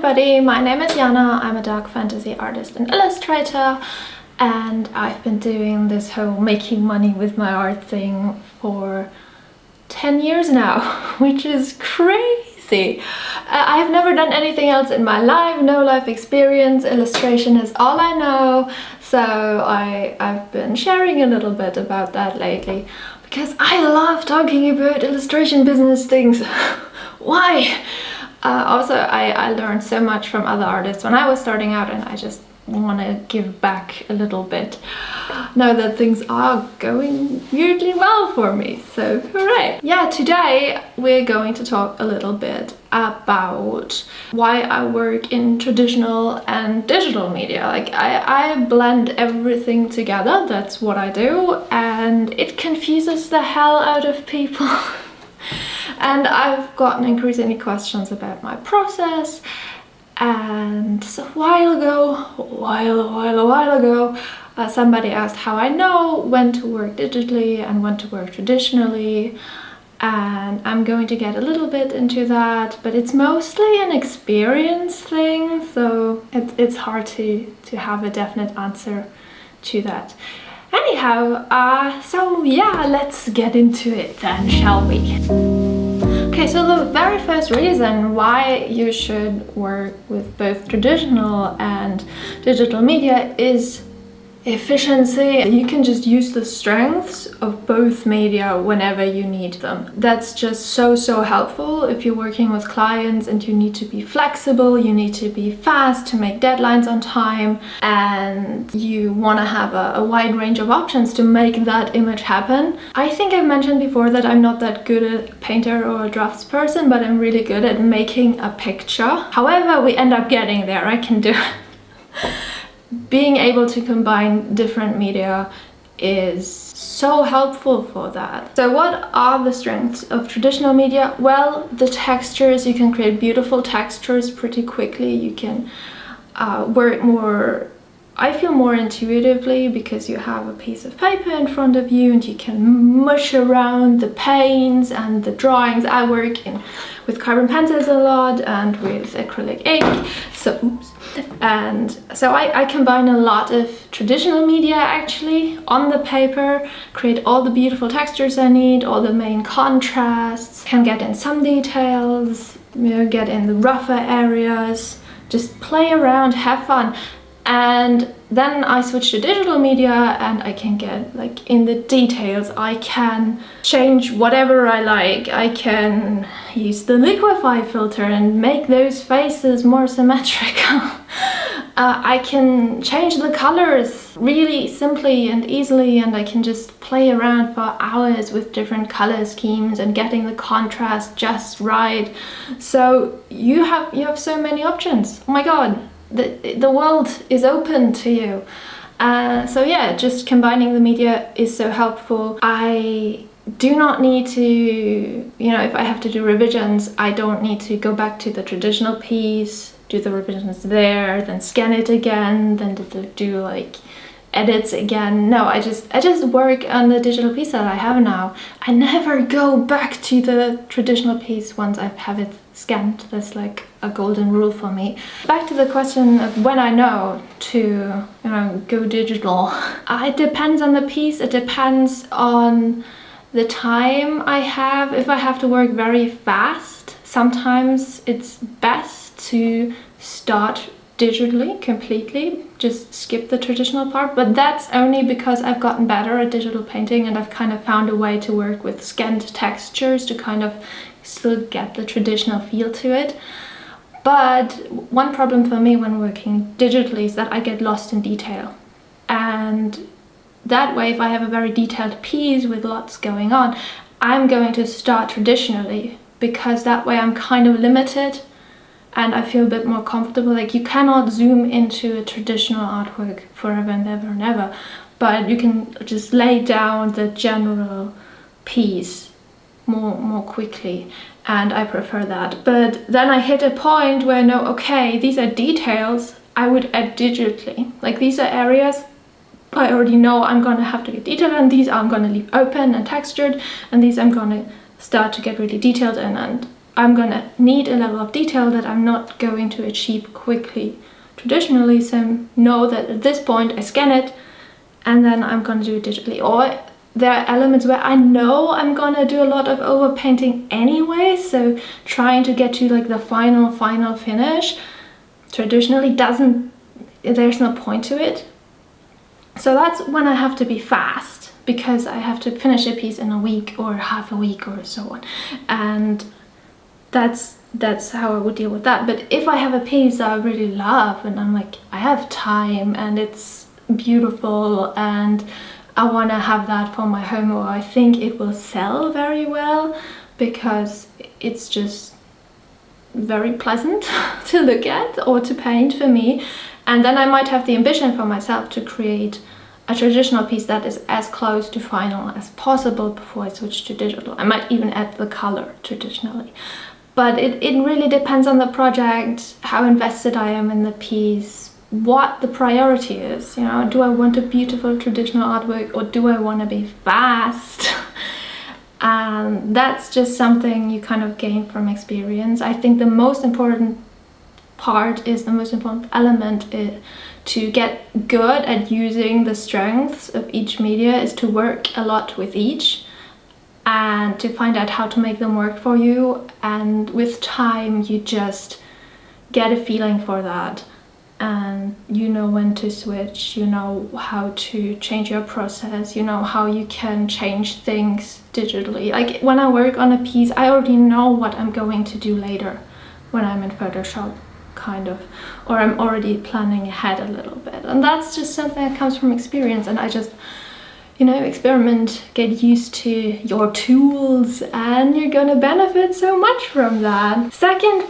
everybody, my name is Jana. I'm a dark fantasy artist and illustrator, and I've been doing this whole making money with my art thing for 10 years now, which is crazy. I have never done anything else in my life, no life experience. Illustration is all I know, so I've been sharing a little bit about that lately because I love talking about illustration business things. Why? Also, I learned so much from other artists when I was starting out, and I just want to give back a little bit now that things are going weirdly well for me, so hooray! Yeah, today we're going to talk a little bit about why I work in traditional and digital media. Like I blend everything together, that's what I do, and it confuses the hell out of people. And I've gotten increasingly questions about my process. And so a while ago, somebody asked how I know when to work digitally and when to work traditionally. And I'm going to get a little bit into that, but it's mostly an experience thing, so it's hard to have a definite answer to that. Anyhow, so yeah, let's get into it then, shall we? Okay, so the very first reason why you should work with both traditional and digital media is efficiency. You can just use the strengths of both media whenever you need them. That's just so helpful if you're working with clients and you need to be flexible, you need to be fast to make deadlines on time, and you want to have a wide range of options to make that image happen. I think I've mentioned before that I'm not that good a painter or a draftsperson, but I'm really good at making a picture. However, we end up getting there. I can do it. Being able to combine different media is so helpful for that. So what are the strengths of traditional media? Well, the textures. You can create beautiful textures pretty quickly. You can work more, I feel, more intuitively because you have a piece of paper in front of you and you can mush around the paints and the drawings. I work with carbon pencils a lot and with acrylic ink, and so I combine a lot of traditional media actually on the paper, create all the beautiful textures I need, all the main contrasts, can get in some details, get in the rougher areas, just play around, have fun. And then I switch to digital media and I can get like in the details. I can change whatever I like. I can use the liquify filter and make those faces more symmetrical. I can change the colors really simply and easily, and I can just play around for hours with different color schemes and getting the contrast just right. So you have so many options. Oh my god. The world is open to you. So yeah, just combining the media is so helpful. I do not need to, if I have to do revisions, I don't need to go back to the traditional piece, do the revisions there, then scan it again, then do like edits again. No, I just work on the digital piece that I have now. I never go back to the traditional piece once I have it scanned. That's like a golden rule for me. Back to the question of when I know to go digital. It depends on the piece. It depends on the time I have. If I have to work very fast, sometimes it's best to start digitally completely, just skip the traditional part, but that's only because I've gotten better at digital painting and I've kind of found a way to work with scanned textures to kind of still get the traditional feel to it. But one problem for me when working digitally is that I get lost in detail, and that way if I have a very detailed piece with lots going on, I'm going to start traditionally because that way I'm kind of limited and I feel a bit more comfortable. Like, you cannot zoom into a traditional artwork forever and ever and ever, but you can just lay down the general piece more quickly, and I prefer that. But then I hit a point where I know, okay, these are details I would add digitally. Like, these are areas I already know I'm gonna have to get detailed, and these I'm gonna leave open and textured, and these I'm gonna start to get really detailed in, and I'm gonna need a level of detail that I'm not going to achieve quickly traditionally. So know that at this point I scan it and then I'm gonna do it digitally. Or there are elements where I know I'm gonna do a lot of overpainting anyway, so trying to get to like the final finish traditionally there's no point to it. So that's when I have to be fast, because I have to finish a piece in a week or half a week or so on, and that's how I would deal with that. But if I have a piece that I really love and I'm like, I have time and it's beautiful and I want to have that for my home, or I think it will sell very well because it's just very pleasant to look at or to paint for me, and then I might have the ambition for myself to create a traditional piece that is as close to final as possible before I switch to digital. I might even add the color traditionally. But it really depends on the project, how invested I am in the piece, what the priority is. You know, do I want a beautiful traditional artwork or do I want to be fast? And that's just something you kind of gain from experience. I think the most important element to get good at using the strengths of each media is to work a lot with each and to find out how to make them work for you. And with time you just get a feeling for that, and you know when to switch, you know how to change your process, you know how you can change things digitally. Like when I work on a piece, I already know what I'm going to do later when I'm in Photoshop, kind of, or I'm already planning ahead a little bit, and that's just something that comes from experience. And I just, you know, experiment, get used to your tools, and you're gonna benefit so much from that. The second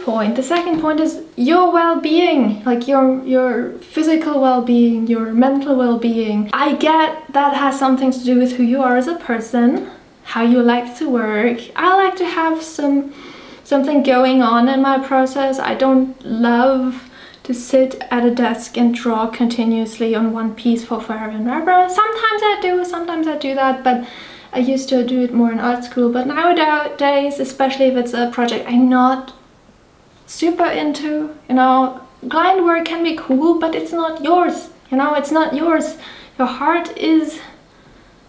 point is your well-being, like your physical well-being, your mental well-being. I get that has something to do with who you are as a person, how you like to work. I like to have something going on in my process. I don't love to sit at a desk and draw continuously on one piece for forever and ever. Sometimes I do that, but I used to do it more in art school. But nowadays, especially if it's a project I'm not super into, you know, client work can be cool, but it's not yours, you know, it's not yours. Your heart is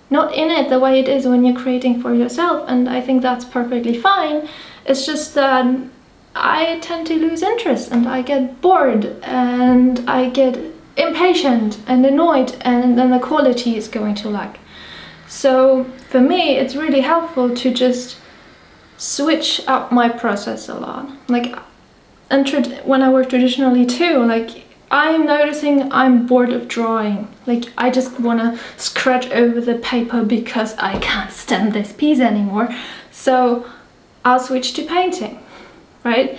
not in it the way it is when you're creating for yourself, and I think that's perfectly fine. It's just that I tend to lose interest and I get bored and I get impatient and annoyed, and then the quality is going to lack. So for me, it's really helpful to just switch up my process a lot. Like, and when I work traditionally too, like I'm noticing I'm bored of drawing. Like I just want to scratch over the paper because I can't stand this piece anymore. So I'll switch to painting. Right?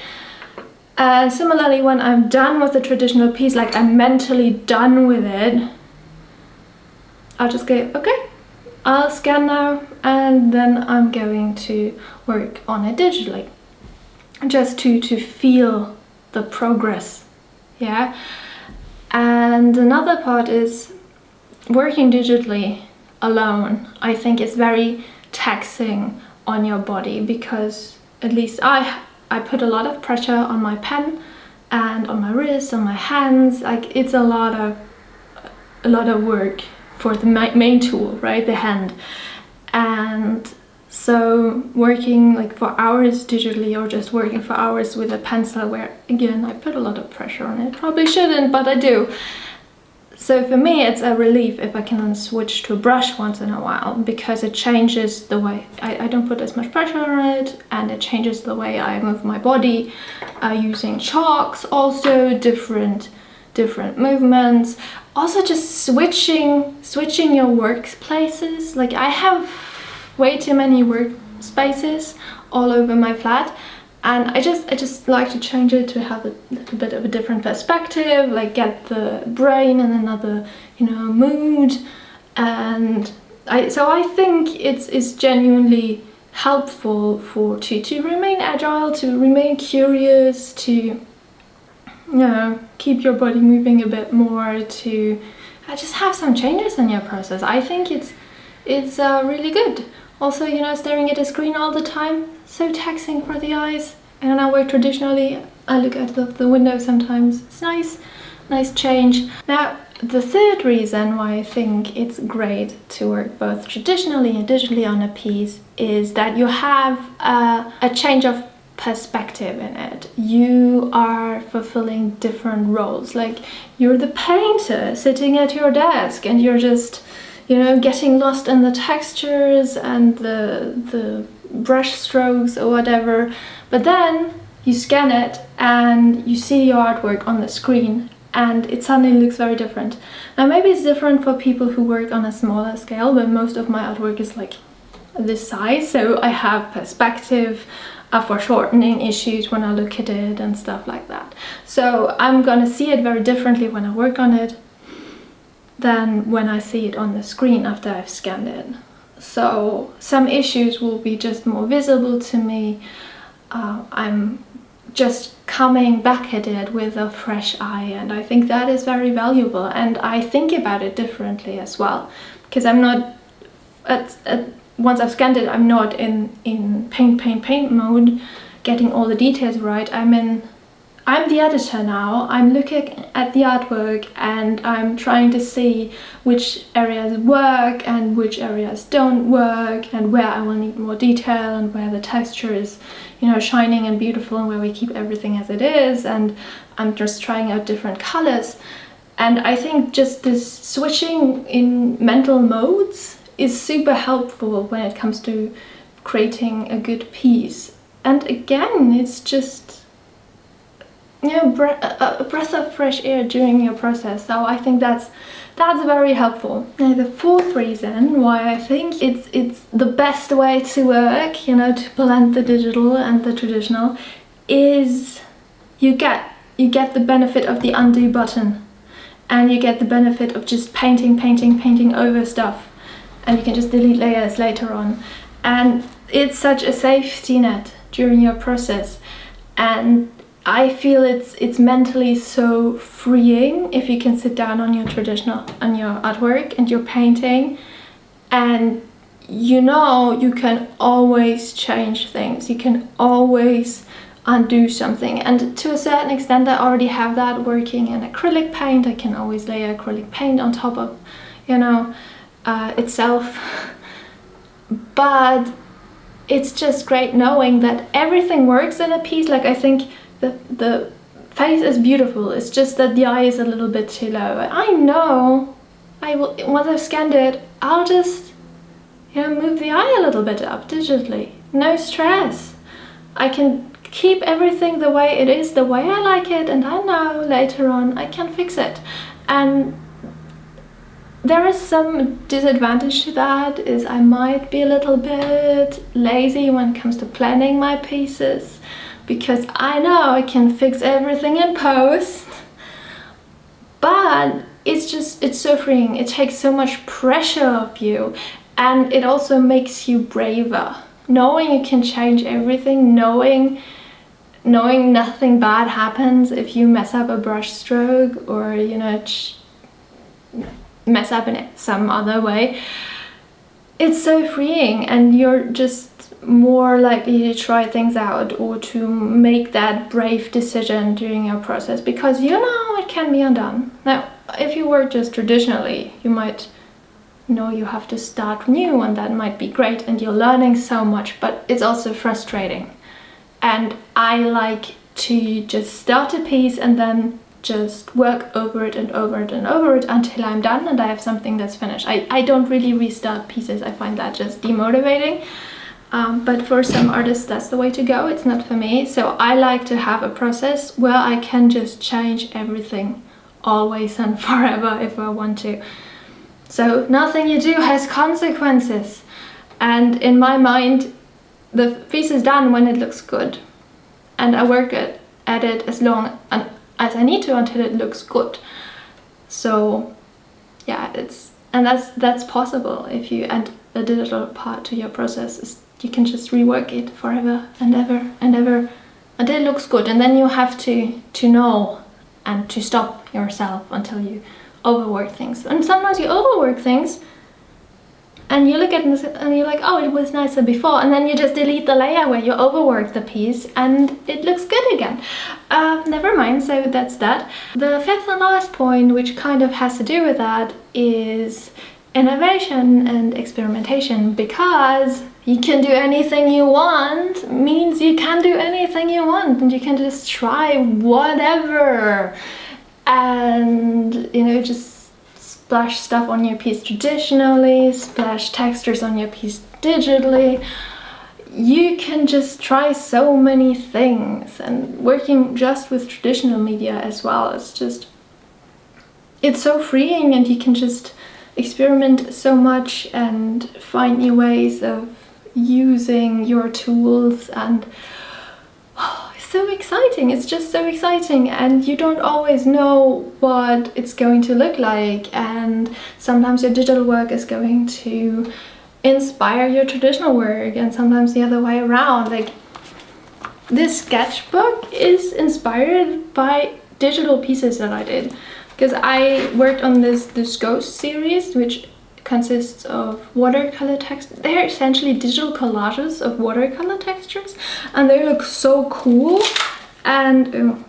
Similarly, when I'm done with the traditional piece, like I'm mentally done with it, I'll just go, okay, I'll scan now, and then I'm going to work on it digitally, just to feel the progress. Yeah. And another part is working digitally alone. I think is very taxing on your body, because at least I put a lot of pressure on my pen and on my wrists, on my hands. Like it's a lot of work for the main tool, right, the hand. And so working like for hours digitally, or just working for hours with a pencil, where again I put a lot of pressure on it, probably shouldn't, but I do. So for me, it's a relief if I can then switch to a brush once in a while, because it changes the way I don't put as much pressure on it, and it changes the way I move my body, using chalks, also different movements. Also just switching your workplaces. Like I have way too many workspaces all over my flat, and I just like to change it to have a little bit of a different perspective, like get the brain in another, you know, mood. And I think it's genuinely helpful to remain agile, to remain curious, to, you know, keep your body moving a bit more, to just have some changes in your process. I think it's really good. Also, you know, staring at a screen all the time, so taxing for the eyes, And I work traditionally. I look out of the window sometimes. It's nice change. Now, the third reason why I think it's great to work both traditionally and digitally on a piece is that you have a change of perspective in it. You are fulfilling different roles. Like, you're the painter sitting at your desk and you're just, you know, getting lost in the textures and the brush strokes or whatever. But then you scan it and you see your artwork on the screen and it suddenly looks very different. Now, maybe it's different for people who work on a smaller scale, but most of my artwork is like this size, so I have perspective, foreshortening issues when I look at it and stuff like that. So I'm gonna see it very differently when I work on it than when I see it on the screen after I've scanned it. So some issues will be just more visible to me. I'm just coming back at it with a fresh eye, and I think that is very valuable, and I think about it differently as well, because I'm not once I've scanned it, I'm not in paint mode, getting all the details right. I'm the editor now. I'm looking at the artwork and I'm trying to see which areas work and which areas don't work, and where I will need more detail and where the texture is, you know, shining and beautiful, and where we keep everything as it is. And I'm just trying out different colors. And I think just this switching in mental modes is super helpful when it comes to creating a good piece. And again, it's just, you know, a breath of fresh air during your process. So I think that's very helpful. Now, the fourth reason why I think it's the best way to work, you know, to blend the digital and the traditional, is you get the benefit of the undo button, and you get the benefit of just painting over stuff. And you can just delete layers later on. And it's such a safety net during your process. And I feel it's mentally so freeing if you can sit down on your artwork and your painting, and you know you can always change things. You can always undo something. And to a certain extent, I already have that working in acrylic paint. I can always lay acrylic paint on top of, you know, itself. But it's just great knowing that everything works in a piece. Like, I think the face is beautiful, it's just that the eye is a little bit too low. I know I will, once I've scanned it, I'll just, you know, move the eye a little bit up digitally. No stress. I can keep everything the way it is, the way I like it, and I know later on I can fix it. And there is some disadvantage to that, is I might be a little bit lazy when it comes to planning my pieces, because I know I can fix everything in post, but it's so freeing. It takes so much pressure off you, and it also makes you braver. Knowing you can change everything, knowing nothing bad happens if you mess up a brush stroke, or, you know, mess up in it some other way. It's so freeing, and you're just more likely to try things out or to make that brave decision during your process, because you know it can be undone. Now, if you work just traditionally, you might know you have to start new, and that might be great and you're learning so much, but it's also frustrating. And I like to just start a piece and then just work over it and over it and over it until I'm done and I have something that's finished. I don't really restart pieces. I find that just demotivating. But for some artists, that's the way to go. It's not for me. So I like to have a process where I can just change everything always and forever if I want to. So nothing you do has consequences. And in my mind, the piece is done when it looks good. And I work at it as long as I need to until it looks good. So yeah, that's possible if you add a digital part to your process. You can just rework it forever and ever and ever until it looks good, and then you have to know and to stop yourself until you overwork things. And sometimes you overwork things and you look at it and you're like, oh, it was nicer before, and then you just delete the layer where you overworked the piece and it looks good again. Never mind, so that's that. The fifth and last point, which kind of has to do with that, is innovation and experimentation, because you can do anything you want means you can do anything you want, and you can just try whatever, and you know, just splash stuff on your piece traditionally, splash textures on your piece digitally. You can just try so many things, and working just with traditional media as well, it's so freeing, and you can just experiment so much and find new ways of using your tools, and it's so exciting. It's just so exciting, and you don't always know what it's going to look like, and sometimes your digital work is going to inspire your traditional work, and sometimes the other way around. Like, this sketchbook is inspired by digital pieces that I did, because I worked on this Ghost series, which consists of watercolor text. They're essentially digital collages of watercolor textures, and they look so cool and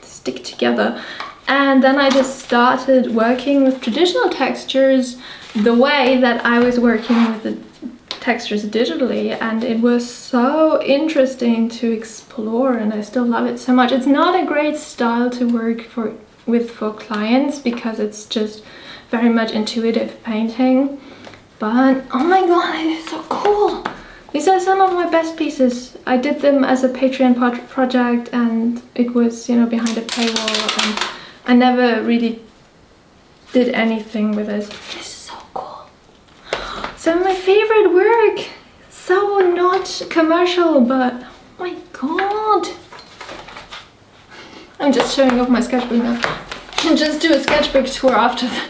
stick together. And then I just started working with traditional textures the way that I was working with the textures digitally, and it was so interesting to explore, and I still love it so much. It's not a great style to work with for clients, because it's just very much intuitive painting, but oh my god, it is so cool. These are some of my best pieces. I did them as a Patreon project, and it was, you know, behind a paywall, and I never really did anything with this. This is so cool. So my favorite work, so not commercial, but oh my god. I'm just showing off my sketchbook now. I'll just do a sketchbook tour after this.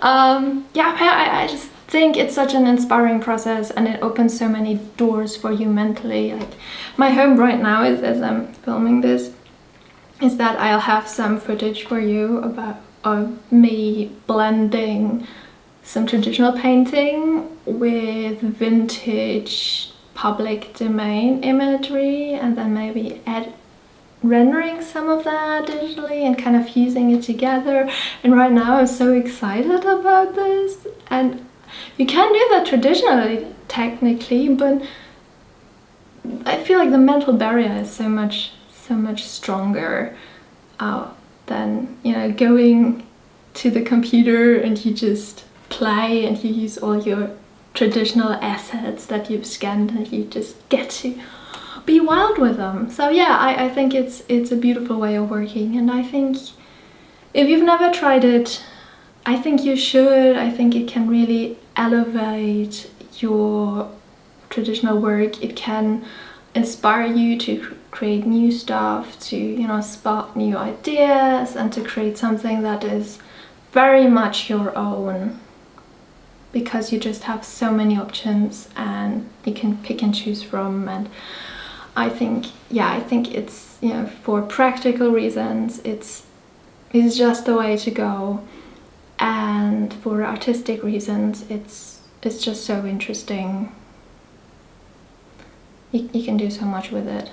Yeah, I just think it's such an inspiring process, and it opens so many doors for you mentally. Like, my home right now is, as I'm filming this, is that I'll have some footage for you of me blending some traditional painting with vintage public domain imagery, and then maybe rendering some of that digitally and kind of fusing it together. And right now I'm so excited about this, and you can do that traditionally technically, but I feel like the mental barrier is so much stronger than, you know, going to the computer and you just play and you use all your traditional assets that you've scanned, and you just get to be wild with them. So yeah, I think it's a beautiful way of working, and I think if you've never tried it, I think you should. I think it can really elevate your traditional work. It can inspire you to create new stuff, to, you know, spark new ideas, and to create something that is very much your own, because you just have so many options and you can pick and choose from. And I think, yeah, I think it's, you know, for practical reasons, it's just the way to go, and for artistic reasons, it's just so interesting. You can do so much with it.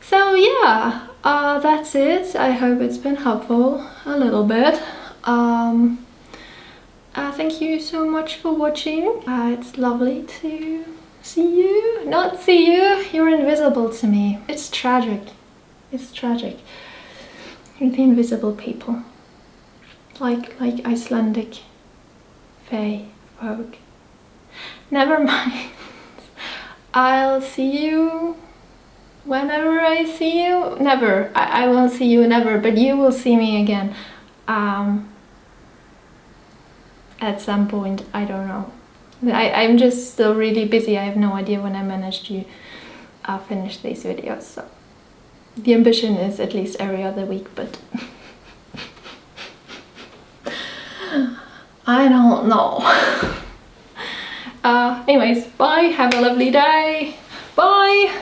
So yeah, that's it. I hope it's been helpful a little bit. Thank you so much for watching. It's lovely to see you. Not see you, you're invisible to me. It's tragic. It's tragic. You're the invisible people. Like Icelandic fae folk. Never mind. I'll see you whenever I see you. Never. I won't see you never, but you will see me again. At some point, I don't know. I'm just still really busy. I have no idea when I managed to finish these videos. So the ambition is at least every other week, but I don't know. Anyways, bye. Have a lovely day. Bye.